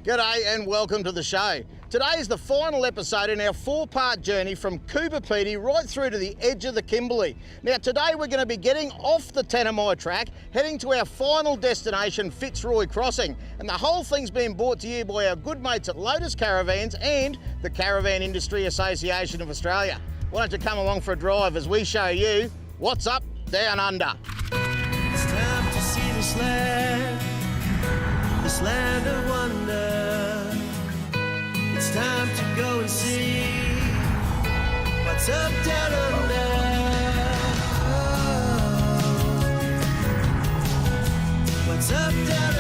G'day and welcome to the show. Today is the final episode in our 4-part journey from Coopapiti right through to the edge of the Kimberley. Now today we're going to be getting off the Tanami track, heading to our final destination, Fitzroy Crossing. And the whole thing's been brought to you by our good mates at Lotus Caravans and the Caravan Industry Association of Australia. Why don't you come along for a drive as we show you what's up down under. It's time to see this land of wonder. It's time to go and see what's up down under. Oh, what's up down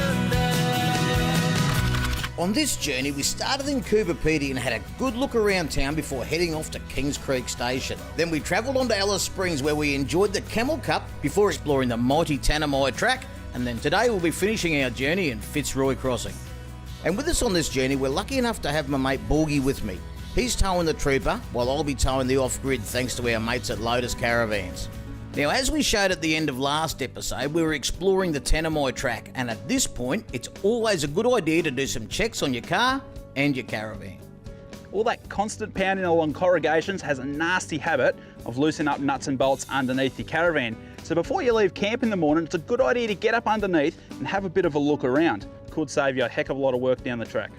under. On this journey, we started in Coopapiti and had a good look around town before heading off to Kings Creek Station. Then we travelled on to Alice Springs where we enjoyed the Camel Cup before exploring the mighty Tanami track. And then today we'll be finishing our journey in Fitzroy Crossing. And with us on this journey, we're lucky enough to have my mate Borgie with me. He's towing the Trooper, while I'll be towing the off-grid thanks to our mates at Lotus Caravans. Now, as we showed at the end of last episode, we were exploring the Tanami track, and at this point, it's always a good idea to do some checks on your car and your caravan. All that constant pounding along corrugations has a nasty habit of loosening up nuts and bolts underneath your caravan. So before you leave camp in the morning, it's a good idea to get up underneath and have a bit of a look around. Could save you a heck of a lot of work down the track.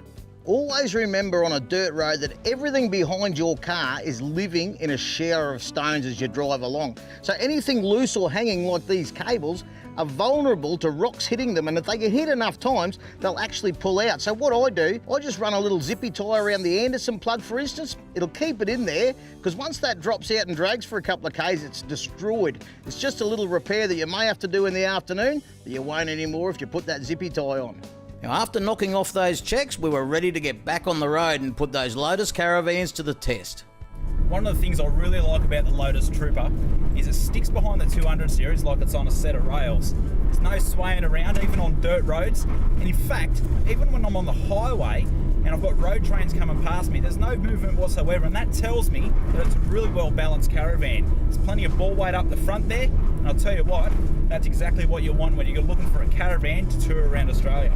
Always remember on a dirt road that everything behind your car is living in a shower of stones as you drive along. So anything loose or hanging like these cables are vulnerable to rocks hitting them, and if they get hit enough times, they'll actually pull out. So what I do, I just run a little zippy tie around the Anderson plug, for instance. It'll keep it in there, because once that drops out and drags for a couple of Ks, it's destroyed. It's just a little repair that you may have to do in the afternoon, that you won't anymore if you put that zippy tie on. Now, after knocking off those checks, we were ready to get back on the road and put those Lotus Caravans to the test. One of the things I really like about the Lotus Trooper is it sticks behind the 200 series like it's on a set of rails. There's no swaying around, even on dirt roads. And in fact, even when I'm on the highway and I've got road trains coming past me, there's no movement whatsoever, and that tells me that it's a really well balanced caravan. There's plenty of ball weight up the front there, and I'll tell you what, that's exactly what you want when you're looking for a caravan to tour around Australia.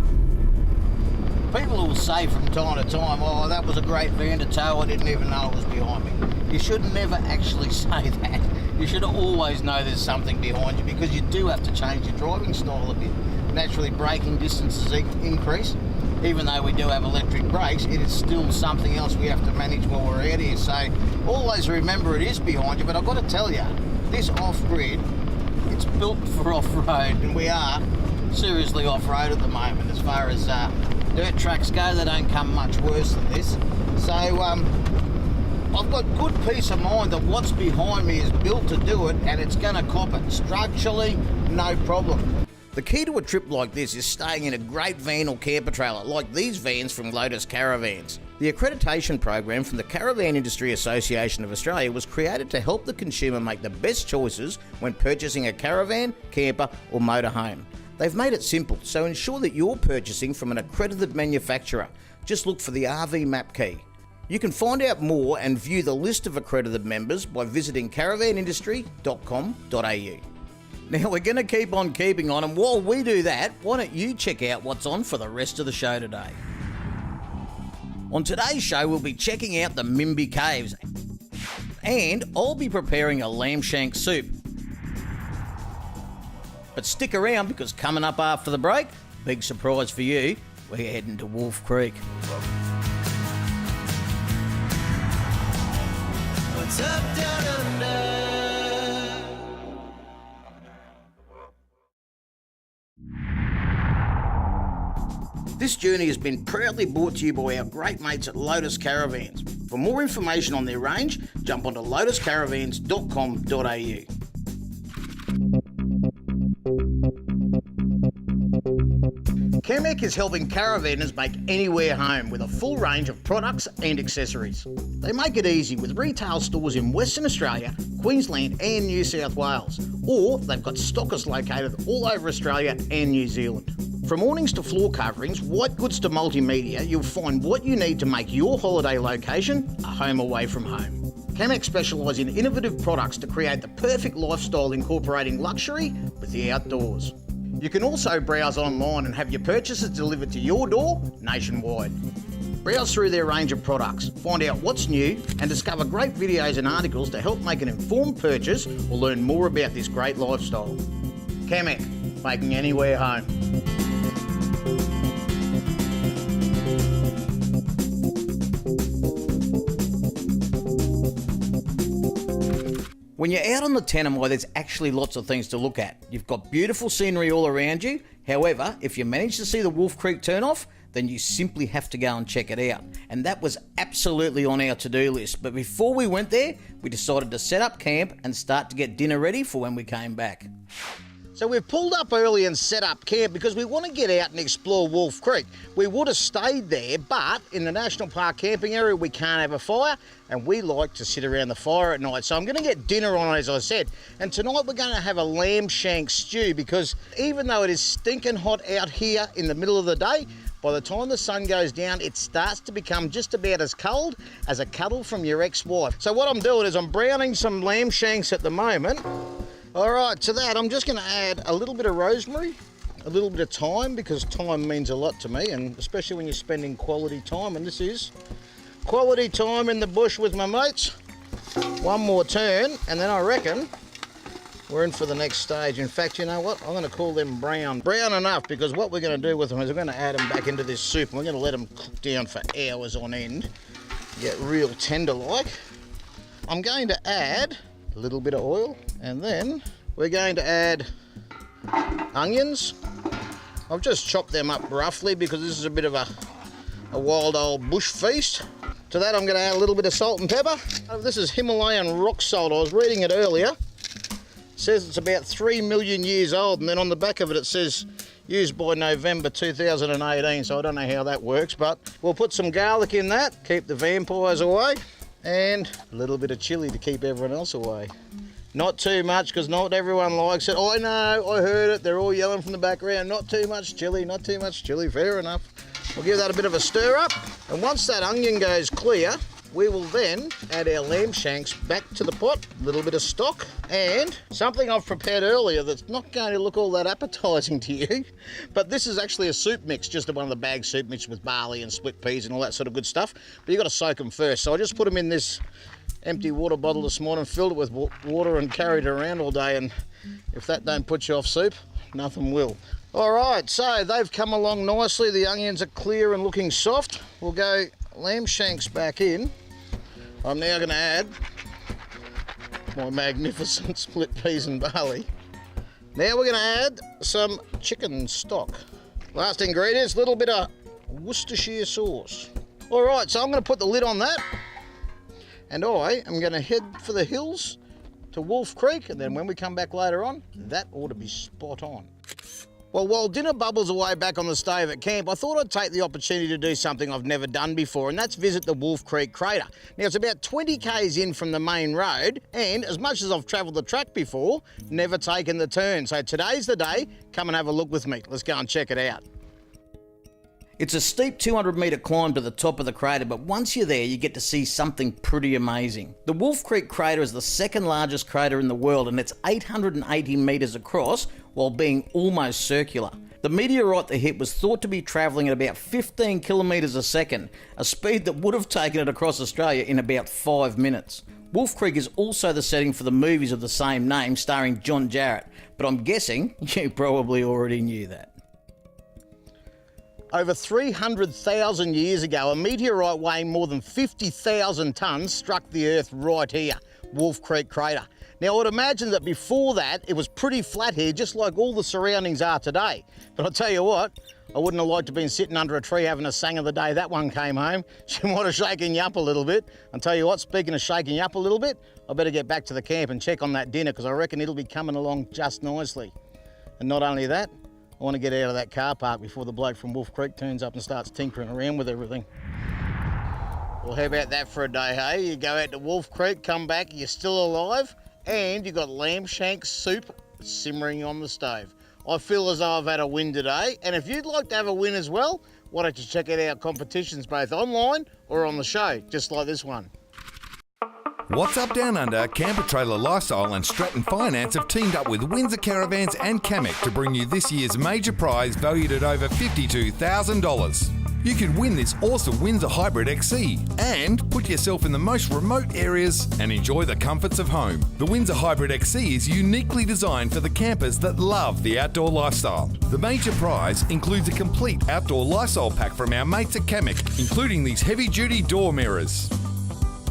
People will say from time to time, oh, that was a great van to tow, I didn't even know it was behind me. You should never actually say that. You should always know there's something behind you, because you do have to change your driving style a bit. Naturally, braking distances increase. Even though we do have electric brakes, it is still something else we have to manage while we're out here. So always remember it is behind you, but I've got to tell you, this off-grid, it's built for off-road, and we are seriously off-road at the moment as far as dirt tracks go. They don't come much worse than this. So I've got good peace of mind that what's behind me is built to do it, and it's going to cop it. Structurally, no problem. The key to a trip like this is staying in a great van or camper trailer, like these vans from Lotus Caravans. The accreditation program from the Caravan Industry Association of Australia was created to help the consumer make the best choices when purchasing a caravan, camper or motorhome. They've made it simple, so ensure that you're purchasing from an accredited manufacturer. Just look for the RV map key. You can find out more and view the list of accredited members by visiting caravanindustry.com.au. Now we're going to keep on keeping on, and while we do that, why don't you check out what's on for the rest of the show today. On today's show, we'll be checking out the Mimby Caves, and I'll be preparing a lamb shank soup. But stick around, because coming up after the break, big surprise for you, we're heading to Wolf Creek. What's up down under? This journey has been proudly brought to you by our great mates at Lotus Caravans. For more information on their range, jump onto lotuscaravans.com.au. Chemec is helping caravanners make anywhere home with a full range of products and accessories. They make it easy with retail stores in Western Australia, Queensland and New South Wales, or they've got stockists located all over Australia and New Zealand. From awnings to floor coverings, white goods to multimedia, you'll find what you need to make your holiday location a home away from home. Chemec specialise in innovative products to create the perfect lifestyle incorporating luxury with the outdoors. You can also browse online and have your purchases delivered to your door nationwide. Browse through their range of products, find out what's new and discover great videos and articles to help make an informed purchase or learn more about this great lifestyle. Kamek, making anywhere home. When you're out on the Tanami, there's actually lots of things to look at. You've got beautiful scenery all around you. However, if you manage to see the Wolf Creek turn-off, then you simply have to go and check it out. And that was absolutely on our to-do list. But before we went there, we decided to set up camp and start to get dinner ready for when we came back. So we've pulled up early and set up camp because we want to get out and explore Wolf Creek. We would have stayed there, but in the National Park camping area, we can't have a fire, and we like to sit around the fire at night. So I'm going to get dinner on, as I said. And tonight we're going to have a lamb shank stew because even though it is stinking hot out here in the middle of the day, by the time the sun goes down, it starts to become just about as cold as a cuddle from your ex-wife. So what I'm doing is I'm browning some lamb shanks at the moment. All right, to that, I'm just going to add a little bit of rosemary, a little bit of thyme, because thyme means a lot to me, and especially when you're spending quality time, and this is quality time in the bush with my mates. One more turn, and then I reckon we're in for the next stage. In fact, you know what? I'm going to call them brown. Brown enough, because what we're going to do with them is we're going to add them back into this soup, and we're going to let them cook down for hours on end, get real tender-like. I'm going to add a little bit of oil, and then we're going to add onions. I've just chopped them up roughly because this is a bit of a wild old bush feast. To that I'm going to add a little bit of salt and pepper. This is Himalayan rock salt. I was reading it earlier. It says it's about 3 million years old, and then on the back of it it says used by November 2018, so I don't know how that works, but we'll put some garlic in that, keep the vampires away, and a little bit of chilli to keep everyone else away. Not too much, because not everyone likes it. I know, I heard it, they're all yelling from the background, not too much chilli, not too much chilli, fair enough. We'll give that a bit of a stir up, and once that onion goes clear, we will then add our lamb shanks back to the pot, a little bit of stock, and something I've prepared earlier that's not going to look all that appetising to you, but this is actually a soup mix, just one of the bag soup mix with barley and split peas and all that sort of good stuff, but you've got to soak them first. So I just put them in this empty water bottle this morning, filled it with water and carried it around all day, and if that don't put you off soup, nothing will. All right, so they've come along nicely. The onions are clear and looking soft. We'll go lamb shanks back in. I'm now going to add my magnificent split peas and barley. Now we're going to add some chicken stock. Last ingredients, a little bit of Worcestershire sauce. All right, so I'm going to put the lid on that, and I am going to head for the hills to Wolf Creek, and then when we come back later on, that ought to be spot on. Well, while dinner bubbles away back on the stove at camp, I thought I'd take the opportunity to do something I've never done before, and that's visit the Wolf Creek crater. Now, it's about 20 k's in from the main road, and as much as I've travelled the track before, never taken the turn. So today's the day. Come and have a look with me. Let's go and check it out. It's a steep 200-metre climb to the top of the crater, but once you're there, you get to see something pretty amazing. The Wolf Creek crater is the second largest crater in the world, and it's 880 metres across while being almost circular. The meteorite that hit was thought to be travelling at about 15 kilometres a second, a speed that would have taken it across Australia in about 5 minutes. Wolf Creek is also the setting for the movies of the same name starring John Jarratt, but I'm guessing you probably already knew that. Over 300,000 years ago, a meteorite weighing more than 50,000 tonnes struck the Earth right here, Wolf Creek crater. Now, I would imagine that before that, it was pretty flat here, just like all the surroundings are today. But I'll tell you what, I wouldn't have liked to have been sitting under a tree having a sang of the day that one came home. She might have shaken you up a little bit. I'll tell you what, speaking of shaking you up a little bit, I better get back to the camp and check on that dinner, because I reckon it'll be coming along just nicely. And not only that, I want to get out of that car park before the bloke from Wolf Creek turns up and starts tinkering around with everything. Well, how about that for a day, hey? You go out to Wolf Creek, come back, you're still alive, and you've got lamb shank soup simmering on the stove. I feel as though I've had a win today, and if you'd like to have a win as well, why don't you check out our competitions both online or on the show, just like this one. What's Up Down Under, Camper Trailer Lifestyle and Stratton Finance have teamed up with Windsor Caravans and Kamek to bring you this year's major prize valued at over $52,000. You could win this awesome Windsor Hybrid XC and put yourself in the most remote areas and enjoy the comforts of home. The Windsor Hybrid XC is uniquely designed for the campers that love the outdoor lifestyle. The major prize includes a complete outdoor lifestyle pack from our mates at Kamek, including these heavy-duty door mirrors.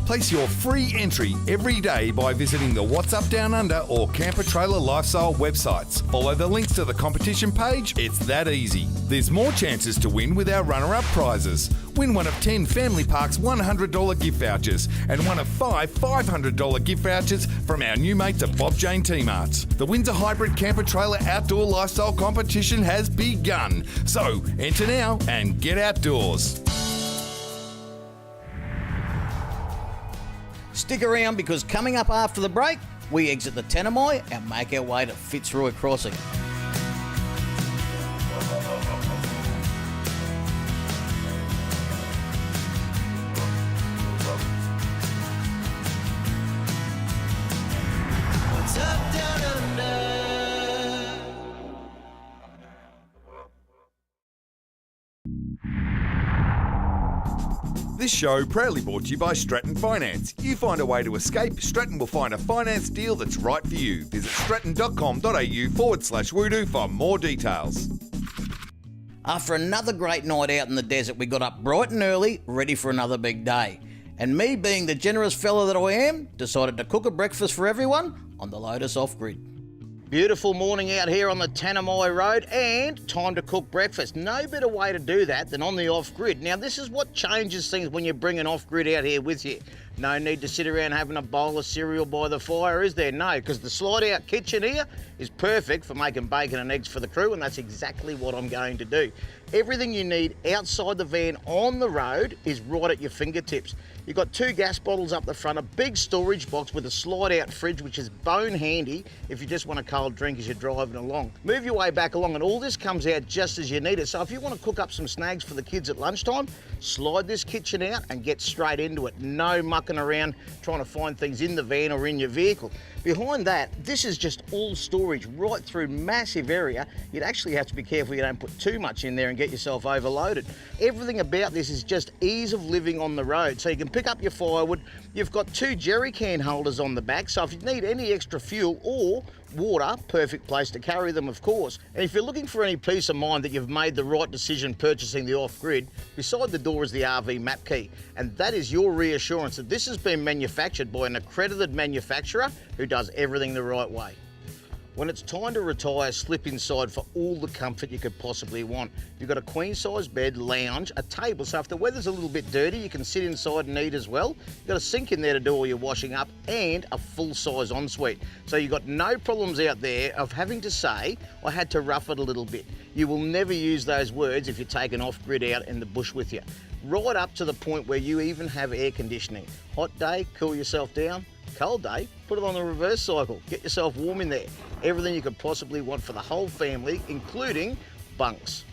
Place your free entry every day by visiting the What's Up Down Under or Camper Trailer Lifestyle websites. Follow the links to the competition page. It's that easy. There's more chances to win with our runner-up prizes. Win one of 10 Family Parks $100 gift vouchers and one of 5 $500 gift vouchers from our new mates at Bob Jane T-Marts. The Windsor Hybrid Camper Trailer Outdoor Lifestyle Competition has begun. So enter now and get outdoors. Stick around because coming up after the break, we exit the Tanami and make our way to Fitzroy Crossing. What's up down under? This show proudly brought to you by Stratton Finance. You find a way to escape, Stratton will find a finance deal that's right for you. Visit stratton.com.au/WUDU for more details. After another great night out in the desert, we got up bright and early, ready for another big day. And me, being the generous fella that I am, decided to cook a breakfast for everyone on the Lotus off-grid. Beautiful morning out here on the Tanami Road and time to cook breakfast. No better way to do that than on the off-grid. Now this is what changes things when you bring an off-grid out here with you. No need to sit around having a bowl of cereal by the fire, is there? No, because the slide-out kitchen here is perfect for making bacon and eggs for the crew, and that's exactly what I'm going to do. Everything you need outside the van on the road is right at your fingertips. You've got 2 gas bottles up the front, a big storage box with a slide-out fridge, which is bone handy if you just want a cold drink as you're driving along. Move your way back along and all this comes out just as you need it. So if you want to cook up some snags for the kids at lunchtime, slide this kitchen out and get straight into it. No mucking around trying to find things in the van or in your vehicle. Behind that, this is just all storage right through massive area. You'd actually have to be careful you don't put too much in there and get yourself overloaded. Everything about this is just ease of living on the road. So you can pick up your firewood. You've got 2 jerry can holders on the back, so if you need any extra fuel or water, perfect place to carry them, of course. And if you're looking for any peace of mind that you've made the right decision purchasing the off-grid, beside the door is the RV map key, and that is your reassurance that this has been manufactured by an accredited manufacturer who does everything the right way. When it's time to retire, slip inside for all the comfort you could possibly want. You've got a queen-size bed, lounge, a table, so if the weather's a little bit dirty, you can sit inside and eat as well. You've got a sink in there to do all your washing up, and a full-size ensuite. So you've got no problems out there of having to say, I had to rough it a little bit. You will never use those words if you take an off-grid out in the bush with you. Right up to the point where you even have air conditioning. Hot day, cool yourself down. Cold day, put it on the reverse cycle. Get yourself warm in there. Everything you could possibly want for the whole family, including bunks.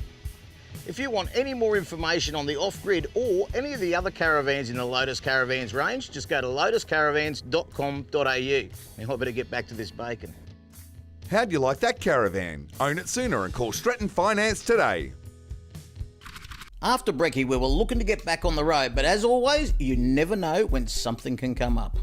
If you want any more information on the off-grid or any of the other caravans in the Lotus Caravans range, just go to lotuscaravans.com.au. Now I better get back to this bacon. How'd you like that caravan? Own it sooner and call Stratton Finance today. After brekkie, we were looking to get back on the road, but as always, you never know when something can come up.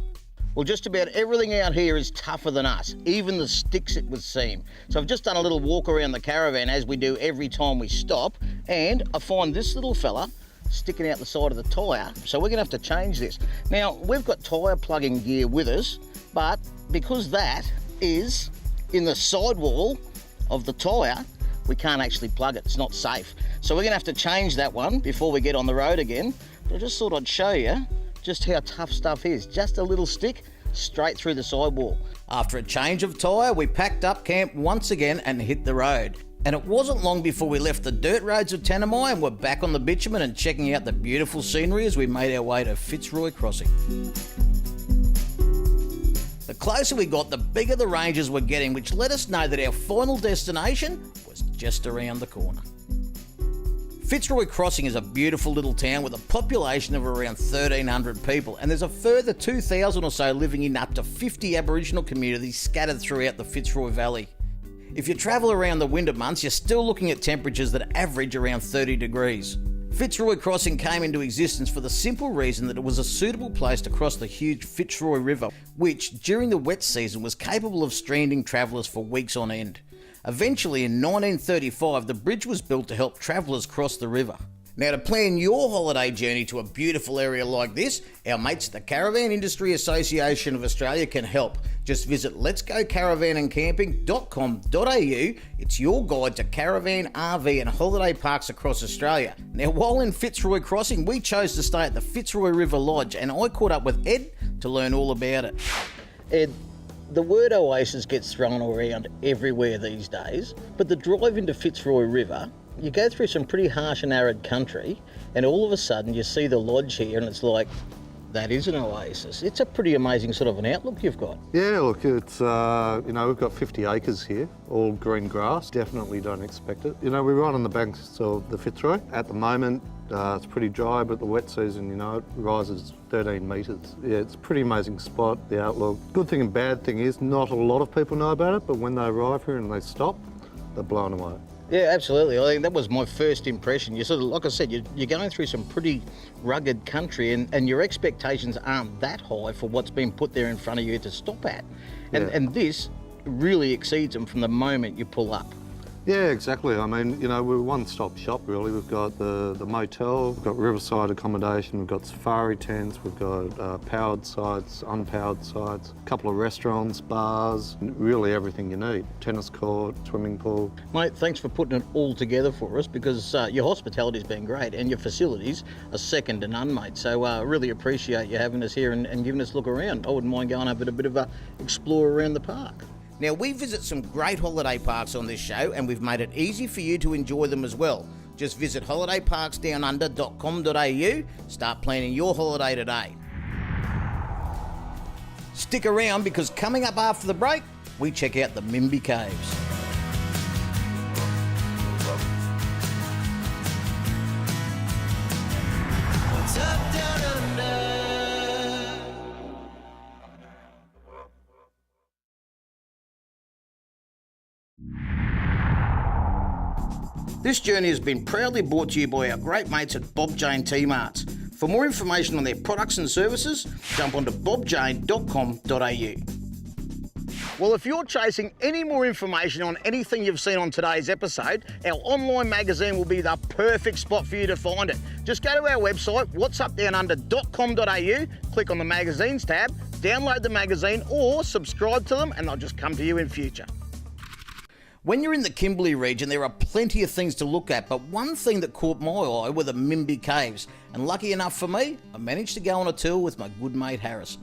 Well, just about everything out here is tougher than us, even the sticks, it would seem. So I've just done a little walk around the caravan as we do every time we stop, and I find this little fella sticking out the side of the tyre, so we're gonna have to change this. Now, we've got tyre plugging gear with us, but because that is in the sidewall of the tyre, we can't actually plug it, it's not safe. So we're gonna have to change that one before we get on the road again, but I just thought I'd show you just how tough stuff is. Just a little stick straight through the sidewall. After a change of tyre, we packed up camp once again and hit the road. And it wasn't long before we left the dirt roads of Tanami and were back on the bitumen and checking out the beautiful scenery as we made our way to Fitzroy Crossing. The closer we got, the bigger the ranges were getting, which let us know that our final destination was just around the corner. Fitzroy Crossing is a beautiful little town with a population of around 1,300 people, and there's a further 2,000 or so living in up to 50 Aboriginal communities scattered throughout the Fitzroy Valley. If you travel around the winter months, you're still looking at temperatures that average around 30 degrees. Fitzroy Crossing came into existence for the simple reason that it was a suitable place to cross the huge Fitzroy River, which, during the wet season, was capable of stranding travellers for weeks on end. Eventually, in 1935, the bridge was built to help travellers cross the river. Now, to plan your holiday journey to a beautiful area like this, our mates at the Caravan Industry Association of Australia can help. Just visit letsgocaravanandcamping.com.au. It's your guide to caravan, RV and holiday parks across Australia. Now, while in Fitzroy Crossing, we chose to stay at the Fitzroy River Lodge, and I caught up with Ed to learn all about it. Ed, the word oasis gets thrown around everywhere these days, but the drive into Fitzroy River, you go through some pretty harsh and arid country, and all of a sudden you see the lodge here and it's like, that is an oasis. It's a pretty amazing sort of an outlook you've got. Yeah, look, it's, we've got 50 acres here, all green grass. Definitely don't expect it. We're right on the banks of the Fitzroy. At the moment, it's pretty dry, but the wet season, it rises 13 metres. Yeah, it's a pretty amazing spot, the outlook. Good thing and bad thing is not a lot of people know about it, but when they arrive here and they stop, they're blown away. Yeah, absolutely. I think that was my first impression. You sort of, like I said, you're going through some pretty rugged country and your expectations aren't that high for what's been put there in front of you to stop at. And this really exceeds them from the moment you pull up. Yeah, exactly. I mean, we're a one-stop shop really. We've got the motel, we've got riverside accommodation, we've got safari tents, we've got powered sites, unpowered sites, a couple of restaurants, bars, really everything you need. Tennis court, swimming pool. Mate, thanks for putting it all together for us because your hospitality's been great and your facilities are second to none, mate. So I really appreciate you having us here and giving us a look around. I wouldn't mind going up a bit of a explore around the park. Now, we visit some great holiday parks on this show and we've made it easy for you to enjoy them as well. Just visit holidayparksdownunder.com.au, start planning your holiday today. Stick around because coming up after the break, we check out the Mimby Caves. What's up down under? This journey has been proudly brought to you by our great mates at Bob Jane T-Marts. For more information on their products and services, jump onto bobjane.com.au. Well, if you're chasing any more information on anything you've seen on today's episode, our online magazine will be the perfect spot for you to find it. Just go to our website, whatsupdownunder.com.au, click on the magazines tab, download the magazine or subscribe to them and they'll just come to you in future. When you're in the Kimberley region, there are plenty of things to look at, but one thing that caught my eye were the Mimby Caves. And lucky enough for me, I managed to go on a tour with my good mate Harrison.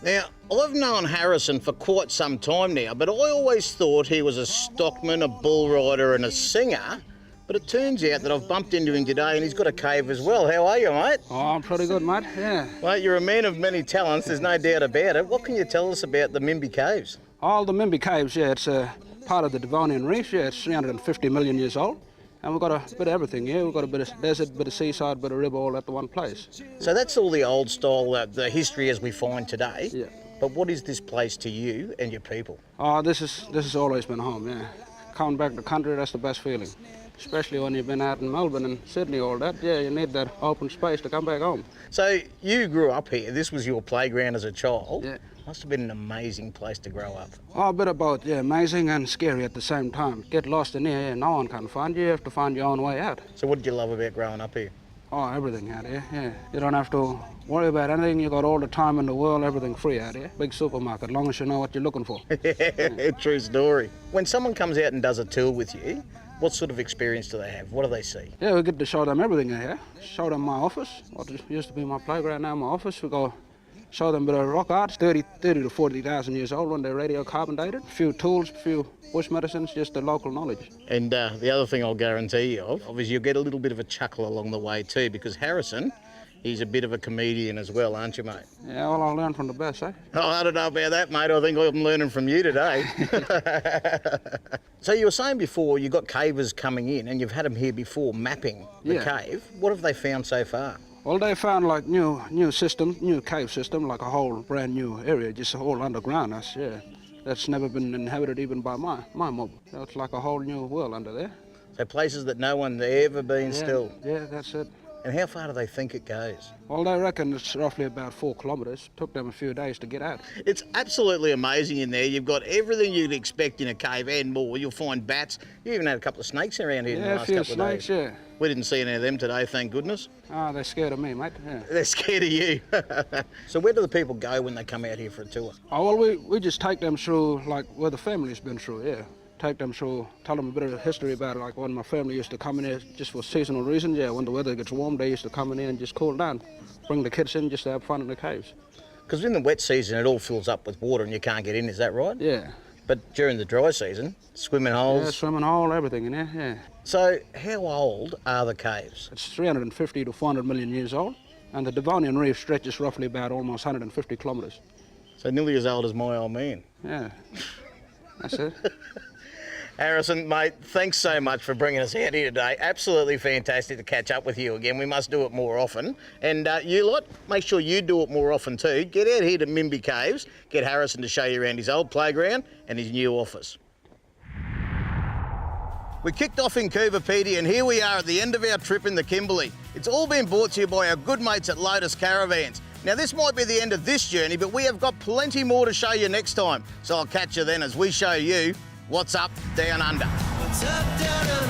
Now, I've known Harrison for quite some time now, but I always thought he was a stockman, a bull rider and a singer. But it turns out that I've bumped into him today and he's got a cave as well. How are you, mate? Oh, I'm pretty good, mate, yeah. Mate, you're a man of many talents, there's no doubt about it. What can you tell us about the Mimby Caves? Oh, the Mimby Caves, yeah, it's part of the Devonian Reef, yeah, it's 350 million years old. And we've got a bit of everything, yeah. We've got a bit of desert, bit of seaside, bit of river all at the one place. So that's all the old style, the history as we find today. Yeah. But what is this place to you and your people? Oh, this has always been home, yeah. Coming back to the country, that's the best feeling. Especially when you've been out in Melbourne and Sydney, all that. Yeah, you need that open space to come back home. So you grew up here. This was your playground as a child. Yeah. Must have been an amazing place to grow up. Oh, a bit of both, yeah. Amazing and scary at the same time. Get lost in here, yeah, no one can find you. You have to find your own way out. So what did you love about growing up here? Oh, everything out here, yeah. You don't have to worry about anything. You got all the time in the world, everything free out here. Big supermarket, long as you know what you're looking for. Yeah. True story. When someone comes out and does a tour with you, what sort of experience do they have? What do they see? Yeah, we get to show them everything in here. Show them my office, what used to be my playground, now my office. We go show them a bit of rock art, 30 to 40,000 years old when they're radiocarbon dated. A few tools, a few bush medicines, just the local knowledge. And the other thing I'll guarantee you of is you'll get a little bit of a chuckle along the way too, because Harrison, He's a bit of a comedian as well, aren't you, mate? Yeah, well, I learned from the best, eh? Oh, I don't know about that, mate. I think I'm learning from you today. So you were saying before you got cavers coming in and you've had them here before mapping the Yeah. cave. What have they found so far? Well, they found like new cave system, like a whole brand new area, just all underground. That's never been inhabited even by my mob. So it's like a whole new world under there. So places that no one's ever been still. Yeah, that's it. And how far do they think it goes? Well, they reckon it's roughly about 4 kilometres. Took them a few days to get out. It's absolutely amazing in there. You've got everything you'd expect in a cave and more. You'll find bats. You even had a couple of snakes around here in the Yeah, a last few couple of days. snakes, yeah. We didn't see any of them today, thank goodness. Ah, they're scared of me, mate. Yeah. They're scared of you. So where do the people go when they come out here for a tour? Oh, well, we just take them through, like, where the family's been through, yeah. Take them through, tell them a bit of the history about it, like when my family used to come in here just for seasonal reasons, yeah. When the weather gets warm, they used to come in here and just cool down. Bring the kids in just to have fun in the caves. Because in the wet season, it all fills up with water and you can't get in, is that right? Yeah. But during the dry season, swimming holes. Yeah, swimming hole, everything in there, yeah. So how old are the caves? It's 350 to 400 million years old, and the Devonian Reef stretches roughly about almost 150 kilometres. So nearly as old as my old man. Yeah, that's it. Harrison, mate, thanks so much for bringing us out here today. Absolutely fantastic to catch up with you again. We must do it more often. And you lot, make sure you do it more often too. Get out here to Mimby Caves, get Harrison to show you around his old playground and his new office. We kicked off in Coober Pedy and here we are at the end of our trip in the Kimberley. It's all been brought to you by our good mates at WUDU Caravans. Now this might be the end of this journey, but we have got plenty more to show you next time. So I'll catch you then as we show you what's up down under. What's up down under?